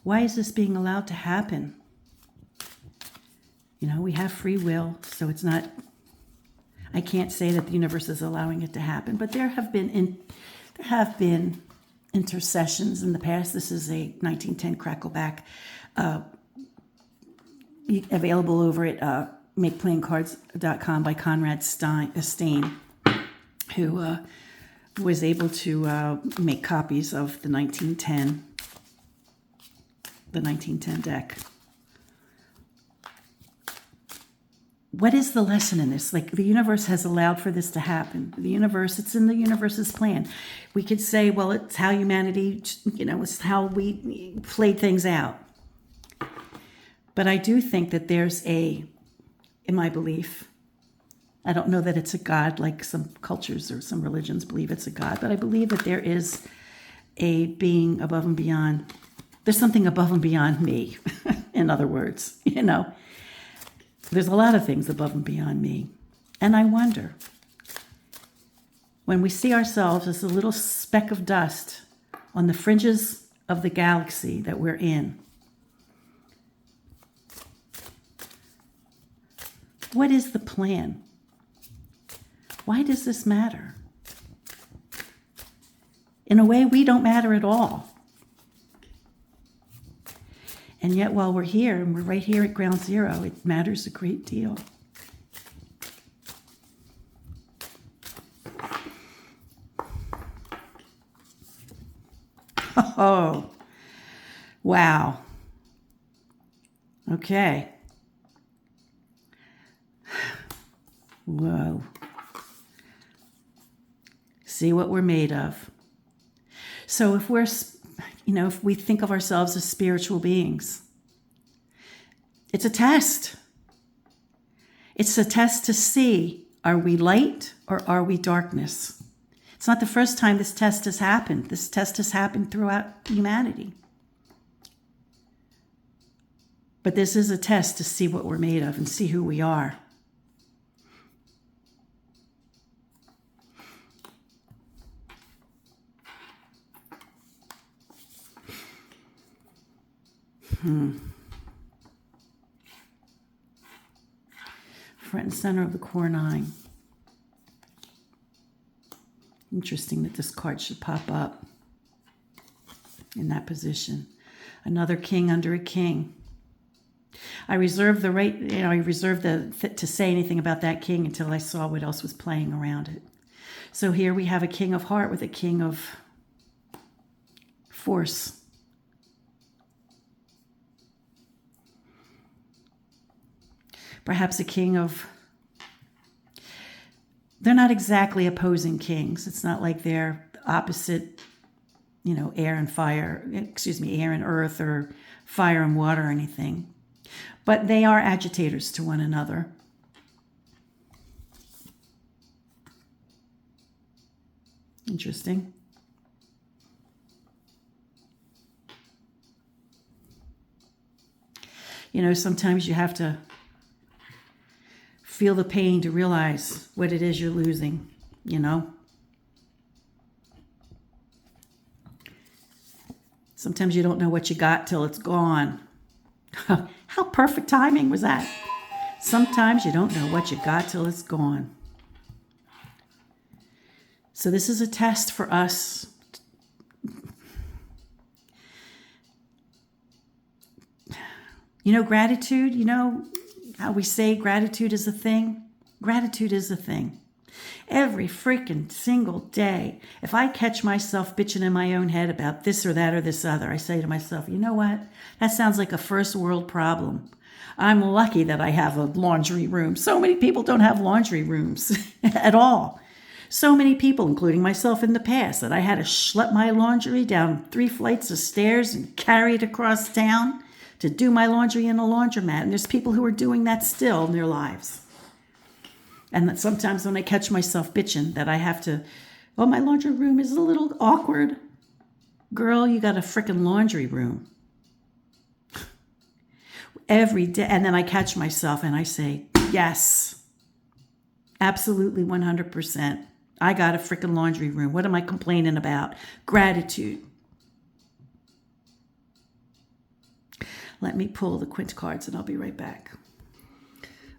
Why is this being allowed to happen? We have free will, so it's not, I can't say that the universe is allowing it to happen, but there have been intercessions in the past. This is a 1910 Crackleback, available over at makeplayingcards.com by Conrad Steyn, who was able to make copies of the 1910 deck. What is the lesson in this? Like, the universe has allowed for this to happen. It's in the universe's plan. We could say, well, it's how humanity, it's how we played things out. But I do think that there's in my belief, I don't know that it's a God like some cultures or some religions believe it's a God, but I believe that there is a being above and beyond. There's something above and beyond me, in other words, There's a lot of things above and beyond me. And I wonder, when we see ourselves as a little speck of dust on the fringes of the galaxy that we're in, what is the plan? Why does this matter? In a way, we don't matter at all. And yet, while we're here, and we're right here at ground zero, it matters a great deal. Oh, wow. Okay. Whoa. See what we're made of. So if if we think of ourselves as spiritual beings, it's a test. It's a test to see, are we light or are we darkness? It's not the first time this test has happened. This test has happened throughout humanity. But this is a test to see what we're made of and see who we are. Front and center of the core 9. Interesting that this card should pop up in that position. Another king under a king. I reserved the right, to say anything about that king until I saw what else was playing around it. So here we have a king of heart with a king of force. Perhaps a king of, they're not exactly opposing kings. It's not like they're opposite, air and earth or fire and water or anything. But they are agitators to one another. Interesting. Sometimes you have to feel the pain to realize what it is you're losing, Sometimes you don't know what you got till it's gone. How perfect timing was that? Sometimes you don't know what you got till it's gone. So this is a test for us. Gratitude, how we say gratitude is a thing? Gratitude is a thing. Every freaking single day, if I catch myself bitching in my own head about this or that or this other, I say to myself, you know what? That sounds like a first world problem. I'm lucky that I have a laundry room. So many people don't have laundry rooms at all. So many people, including myself in the past, that I had to schlep my laundry down 3 flights of stairs and carry it across town to do my laundry in a laundromat. And there's people who are doing that still in their lives. And that sometimes when I catch myself bitching that I have to, my laundry room is a little awkward. Girl, you got a frickin' laundry room. Every day. And then I catch myself and I say, yes, absolutely 100%. I got a frickin' laundry room. What am I complaining about? Gratitude. Let me pull the quint cards and I'll be right back.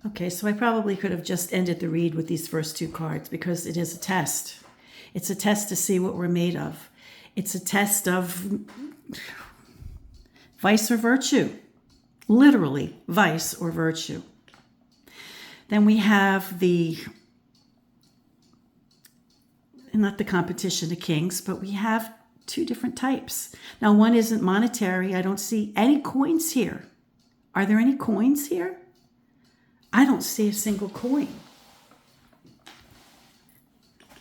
Okay, so I probably could have just ended the read with these first two cards because it is a test. It's a test to see what we're made of. It's a test of vice or virtue. Literally, vice or virtue. Then we have not the competition of kings, but we have two different types. Now, one isn't monetary. I don't see any coins here. Are there any coins here? I don't see a single coin.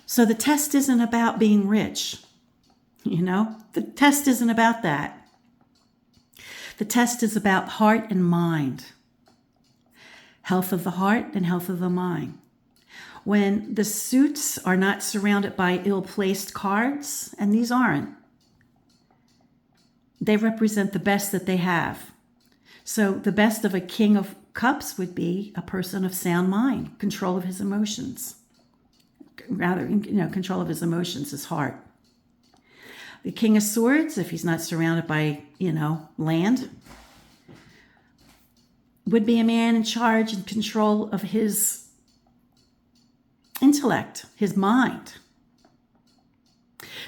So the test isn't about being rich. The test isn't about that. The test is about heart and mind. Health of the heart and health of the mind. When the suits are not surrounded by ill-placed cards, and these aren't, they represent the best that they have. So the best of a king of cups would be a person of sound mind, control of his emotions. Rather, control of his emotions, his heart. The king of swords, if he's not surrounded by, land, would be a man in charge and control of his intellect, his mind.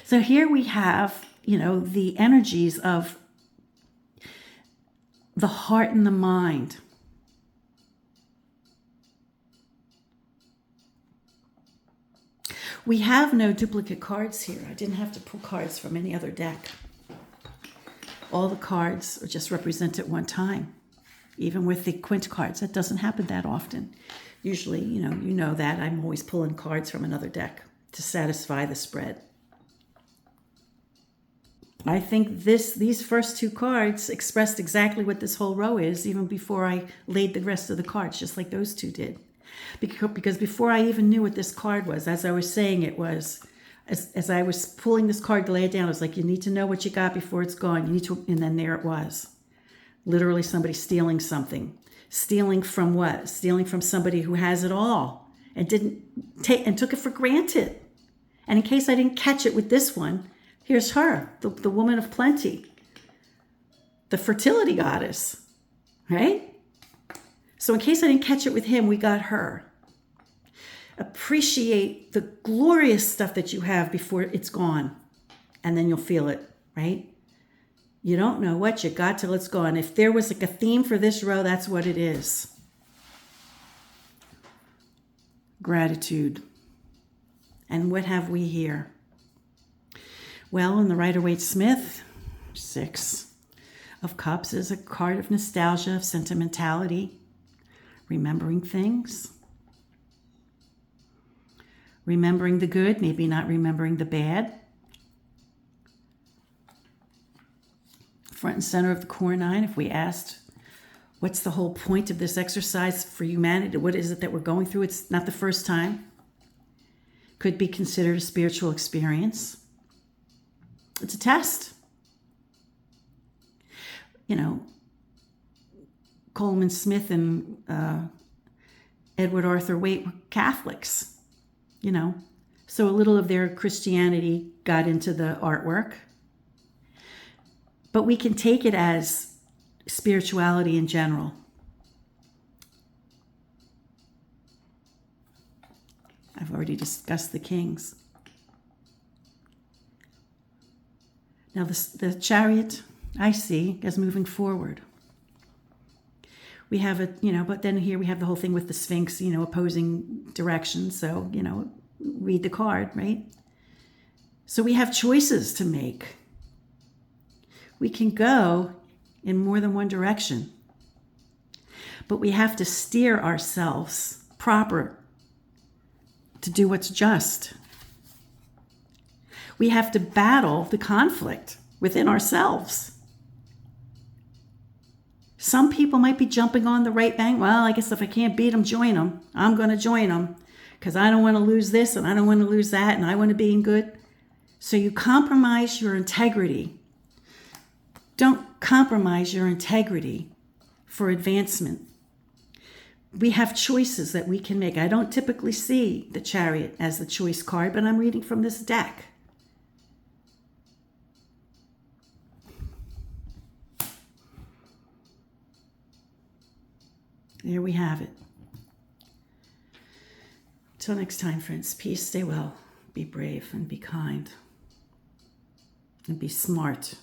So here we have, the energies of the heart and the mind. We have no duplicate cards here. I didn't have to pull cards from any other deck. All the cards are just represented at one time. Even with the quint cards, that doesn't happen that often. Usually, you know that I'm always pulling cards from another deck to satisfy the spread. I think these first two cards expressed exactly what this whole row is, even before I laid the rest of the cards, just like those two did. Because before I even knew what this card was, as I was saying it was, as I was pulling this card to lay it down, I was like, you need to know what you got before it's gone. And then there it was. Literally somebody stealing something. Stealing from what? Stealing from somebody who has it all and took it for granted. And in case I didn't catch it with this one, here's her, the woman of plenty, the fertility goddess, right? So in case I didn't catch it with him, we got her. Appreciate the glorious stuff that you have before it's gone, and then you'll feel it, right? You don't know what you got till it's gone. If there was like a theme for this row, that's what it is. Gratitude. And what have we here? Well, in the Rider-Waite Smith, 6 of Cups is a card of nostalgia, of sentimentality, remembering things, remembering the good, maybe not remembering the bad. Front and center of the core 9, if we asked, what's the whole point of this exercise for humanity? What is it that we're going through? It's not the first time. Could be considered a spiritual experience. It's a test. Colman Smith and Edward Arthur Waite were Catholics, so a little of their Christianity got into the artwork. But we can take it as spirituality in general. I've already discussed the kings. Now the Chariot, I see, as moving forward. We have but then here we have the whole thing with the Sphinx, opposing directions. So, read the card, right? So we have choices to make. We can go in more than one direction, but we have to steer ourselves proper to do what's just. We have to battle the conflict within ourselves. Some people might be jumping on the right bank. Well, I guess if I can't beat them, join them. I'm going to join them because I don't want to lose this and I don't want to lose that and I want to be in good. So you compromise your integrity. Don't compromise your integrity for advancement. We have choices that we can make. I don't typically see the Chariot as the choice card, but I'm reading from this deck. there we have it. Till next time, friends, peace, stay well, be brave, and be kind, and be smart.